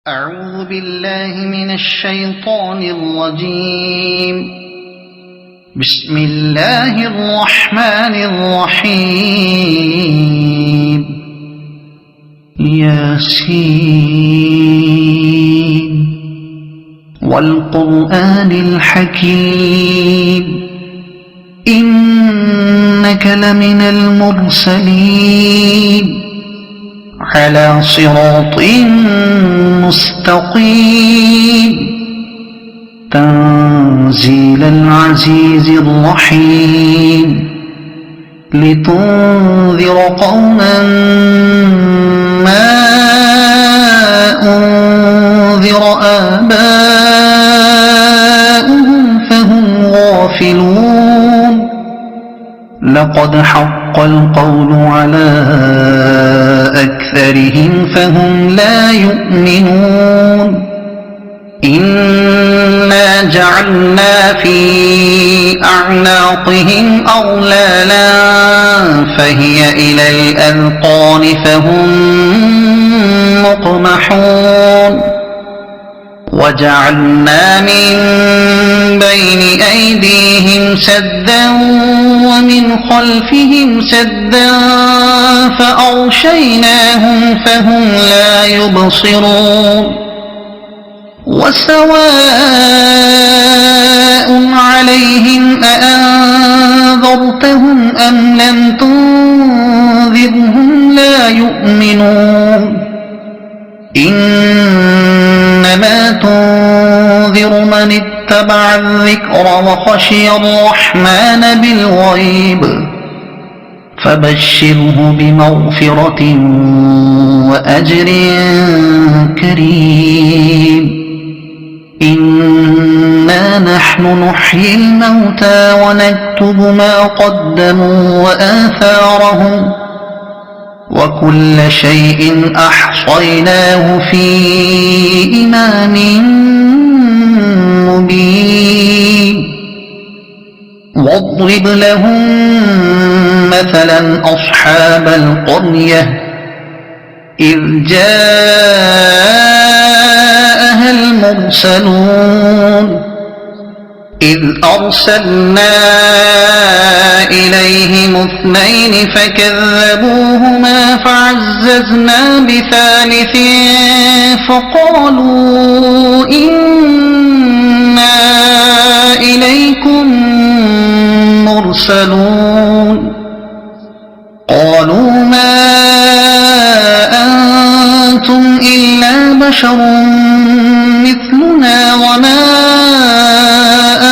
أعوذ بالله من الشيطان الرجيم. بسم الله الرحمن الرحيم. ياسين والقرآن الحكيم إنك لمن المرسلين على صراط مستقيم تنزيل العزيز الرحيم لتنذر قوما ما أنذر آباؤهم فهم غافلون. لقد حق القول على أكثرهم فهم لا يؤمنون. إنا جعلنا في أعناقهم أغلالا فهي إلى الأذقان فهم مقمحون. وجعلنا من بين أيديهم سدا ومن خلفهم سدا فأغشيناهم فهم لا يبصرون. وسواء عليهم أأنذرتهم أم لم تنذرهم لا يؤمنون. إنما تنذر من اتبع الذكر وخشي الرحمن بالغيب فبشره بمغفرة وأجر كريم. إنا نحن نحيي الموتى ونكتب ما قدموا وآثارهم وكل شيء أحصيناه في إمام مبين. واضرب لهم مثلا أصحاب القرية إذ جاءها المرسلون إذ أرسلنا إليهم اثنين فكذبوهما فعززنا بثالث فقالوا إنا إليكم مرسلون. قالوا ما أنتم إلا بشر مثلنا وما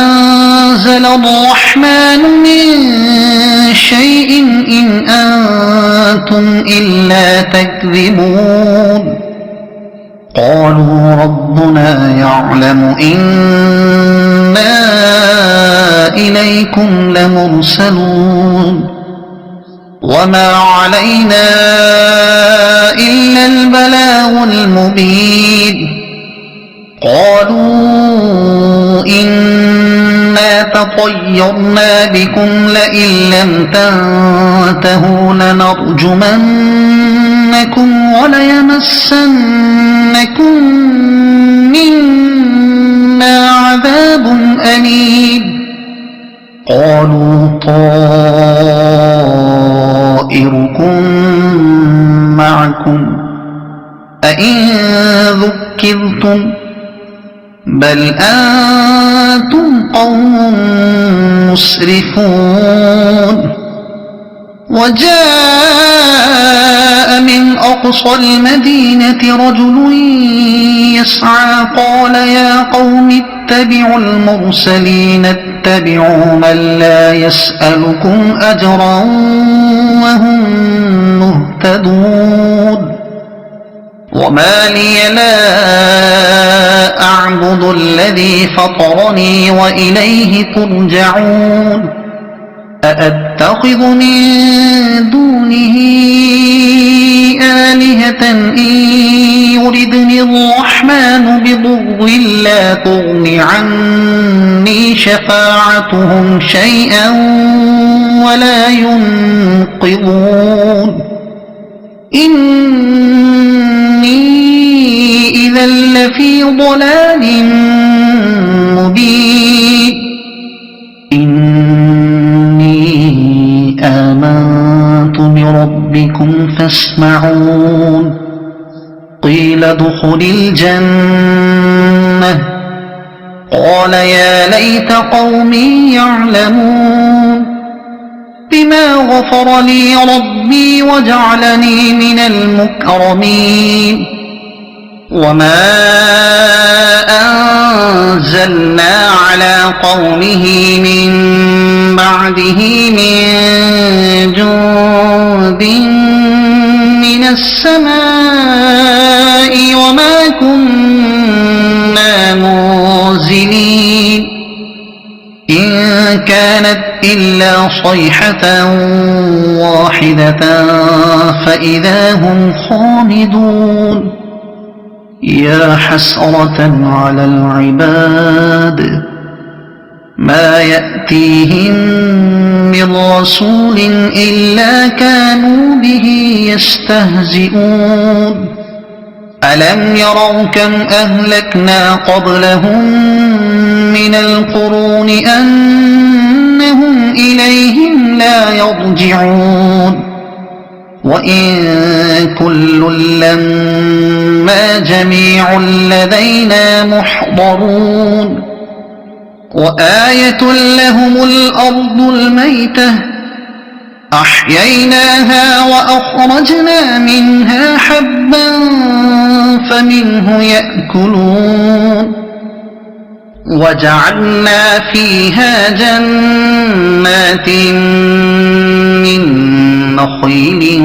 أنزل الرحمن من شيء إن أنتم إلا تكذبون. قالوا ربنا يعلم إنا إليكم لمرسلون وما علينا إلا البلاغ المبين. قالوا إنا تطيرنا بكم لئن لم تنتهوا لنرجمنكم وليمسنكم منا عذاب أليم. قالوا طائركم معكم أئن ذكرتم بل أنتم قوم مسرفون. وجاء من أقصى المدينة رجل يسعى قال يا قوم اتبعوا المرسلين اتبعوا من لا يسألكم أجرا وهم مهتدون. وما لي لا أعبد الذي فطرني وإليه ترجعون. أأتخذ من دونه آلهة إن يردني الرحمن بضر لا تغن عني شفاعتهم شيئا ولا ينقذون. إني إذا لفي ضلال مبين إني آمنت بربكم فاسمعون قيل ادخل الجنة قال يا ليت قومي يعلمون بما غفر لي ربي وجعلني من المكرمين وما أنزلنا على قومه من بعده من جند من السماء وما كنا منزلين إن كانت إلا صيحة واحدة فإذا هم خامدون يا حسرة على العباد ما يأتيهم من رسول إلا كانوا به يستهزئون ألم يروا كم أهلكنا قبلهم من القرون أنهم إليهم لا يرجعون وإن كل لما جميع لدينا محضرون وآية لهم الأرض الميتة أحييناها وأخرجنا منها حبا فمنه يأكلون وجعلنا فيها جنات من نخيل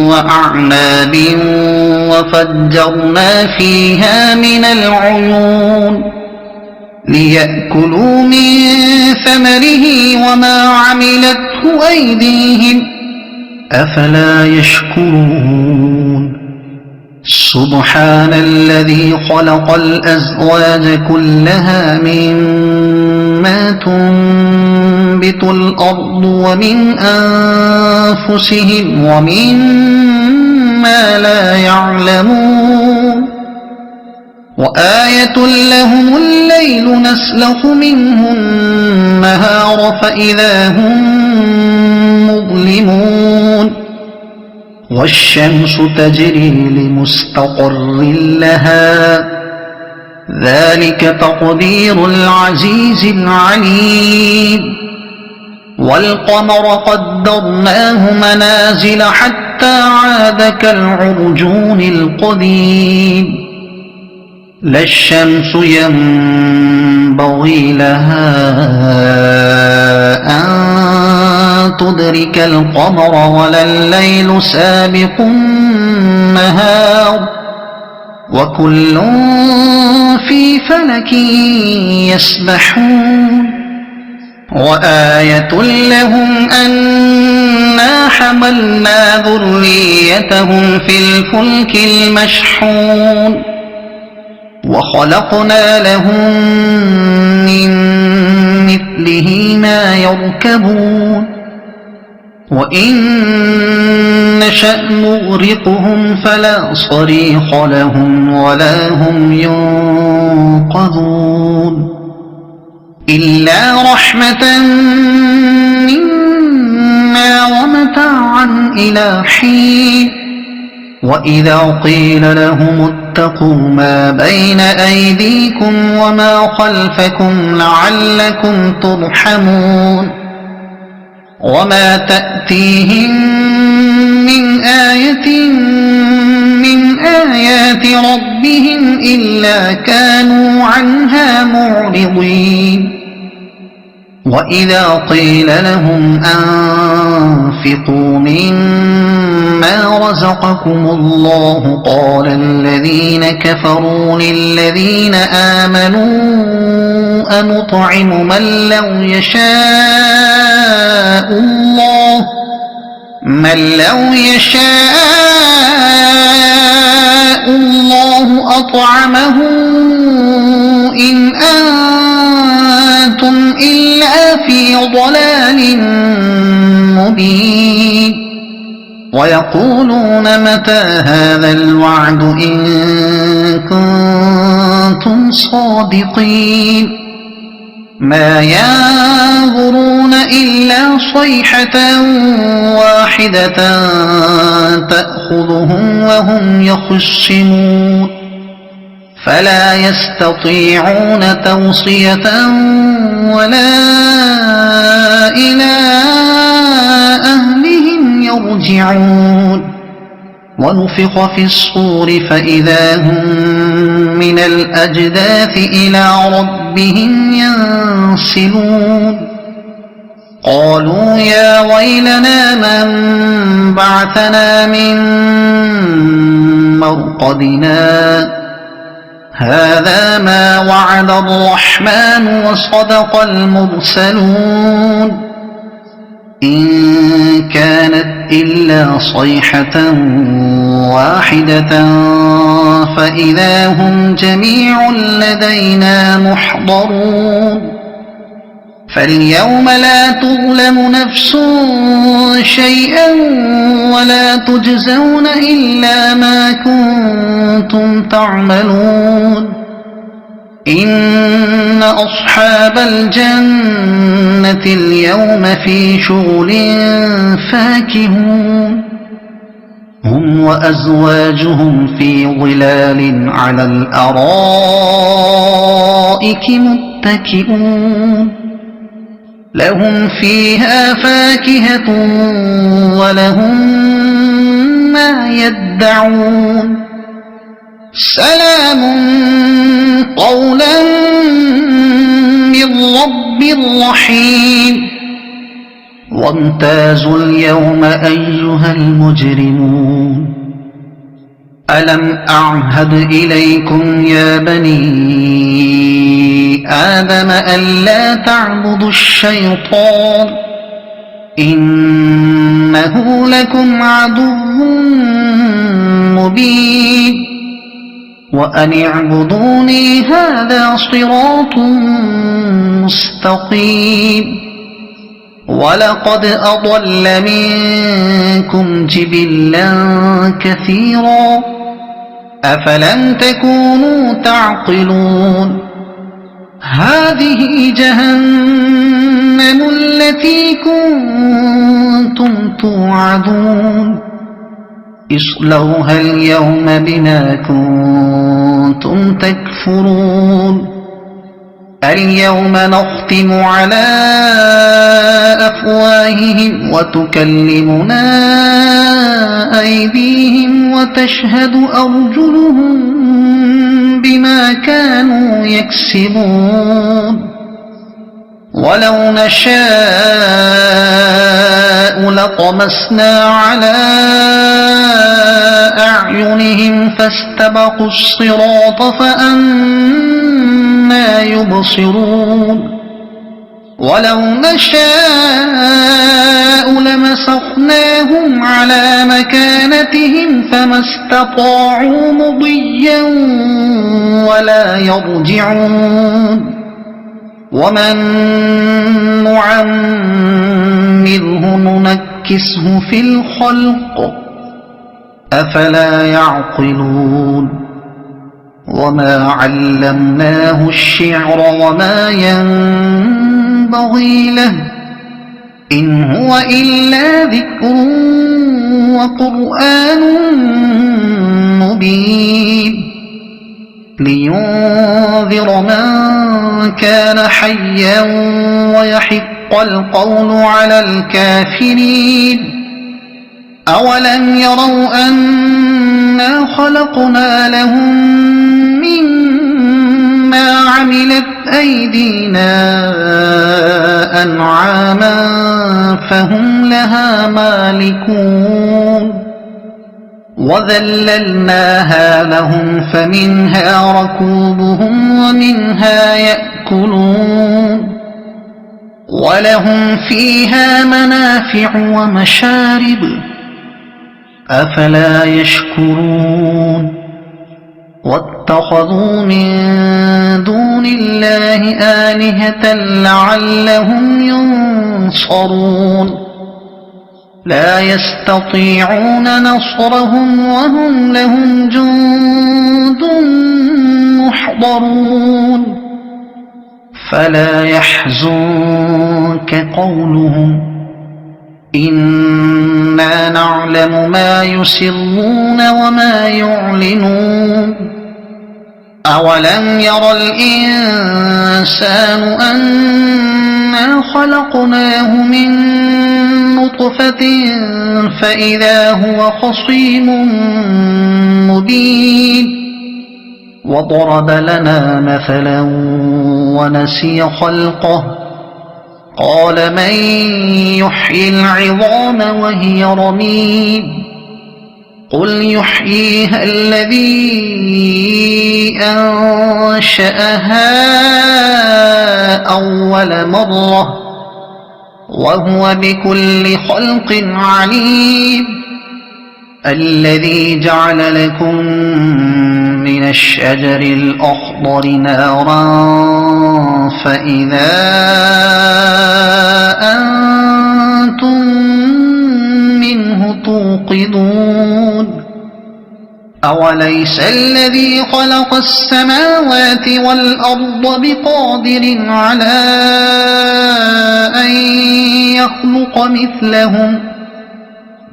وأعناب وفجرنا فيها من العيون ليأكلوا من ثمره وما عملته أيديهم أفلا يشكرون سبحان الذي خلق الأزواج كلها مما تنبت الأرض ومن أنفسهم ومما لا يعلمون وآية لهم الليل نسلخ منه النهار فإذا هم مظلمون والشمس تجري لمستقر لها ذلك تقدير العزيز العليم والقمر قدرناه منازل حتى عاد كالعرجون القديم لا الشمس ينبغي لها أن تدرك القمر ولا الليل سابق النهار وكل في فلك يسبحون وآية لهم أنا حملنا ذريتهم في الفلك المشحون وخلقنا لهم من مثله ما يركبون وإن نشأ نغرقهم فلا صريخ لهم ولا هم ينقذون إلا رحمة منا ومتاعا إلى حين وإذا قيل لهم اتقوا ما بين أيديكم وما خلفكم لعلكم ترحمون وما تأتيهم من آية من آيات ربهم إلا كانوا عنها معرضين وإذا قيل لهم أنفقوا مما رزقكم الله قال الذين كفروا للذين آمنوا أنطعم من لو يشاء الله أطعمه إن أنتم إلا في ضلال مبين ويقولون متى هذا الوعد إن كنتم صادقين ما ينظرون إلا صيحة واحدة تأخذهم وهم يخصمون فلا يستطيعون توصية ولا إلى أهلهم يرجعون ونفخ في الصور فإذا هم من الأجداث إلى ربهم ينسلون قالوا يا ويلنا من بعثنا من مرقدنا هذا ما وعد الرحمن وصدق المرسلون إن كانت إلا صيحة واحدة فإذا هم جميع لدينا محضرون فاليوم لا تظلم نفس شيئا ولا تجزون إلا ما كنتم تعملون إن أصحاب الجنة اليوم في شغل فاكهون هم وأزواجهم في ظلال على الأرائك متكئون لهم فيها فاكهة ولهم ما يدعون سلام قولا من رب رحيم وامتازوا اليوم أيها المجرمون ألم أعهد إليكم يا بني آدم ألا تعبدوا الشيطان إنه لكم عدو مبين وأن اعبدوني هذا صراط مستقيم ولقد أضل منكم جبلا كثيرا أفلم تكونوا تعقلون هذه جهنم التي كنتم توعدون اصلوها اليوم بما كنتم تكفرون اليوم نختم على أفواههم وتكلمنا أيديهم وتشهد أرجلهم بما كانوا يكسبون ولو نشاء لطمسنا على أعينهم فاستبقوا الصراط فأنى يبصرون ولو نشاء لمسخناهم على مكانتهم فما استطاعوا مضيا ولا يرجعون ومن نعمره ننكسه في الخلق أفلا يعقلون وما علمناه الشعر وما ينبغي له إن هو إلا ذكر وقرآن مبين لينذر من كان حيا ويحق القول على الكافرين أولم يروا أنا خلقنا لهم مما عملت أيدينا أنعاما فهم لها مالكون وذللناها لهم فمنها ركوبهم ومنها يأكلون ولهم فيها منافع ومشارب أفلا يشكرون واتخذوا من دون الله آلهة لعلهم ينصرون لا يستطيعون نصرهم وهم لهم جند محضرون يحضرون فلا يحزنك قولهم إنا نعلم ما يسرون وما يعلنون أولم ير الإنسان أنا خلقناه من نطفة فإذا هو خصيم مبين وضرب لنا مثلا ونسي خلقه قال من يحيي العظام وهي رميم قل يحييها الذي أنشأها أول مرة وهو بكل خلق عليم الذي جعل لكم من الشجر الأخضر نارا فإذا أنتم منه توقدون أوليس الذي خلق السماوات والأرض بقادر على أن يخلق مثلهم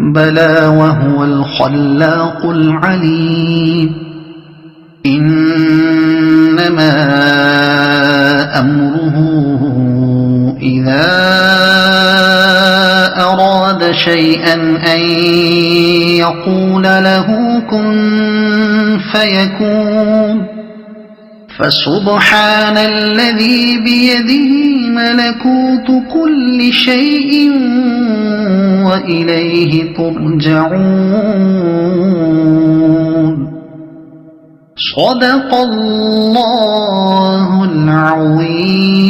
بلى وهو الخلاق العليم إنما أمره إذا أراد شيئا أن يقول له كن فيكون فسبحان الذي بيده ملكوت كل شيء وإليه ترجعون صدق الله العظيم.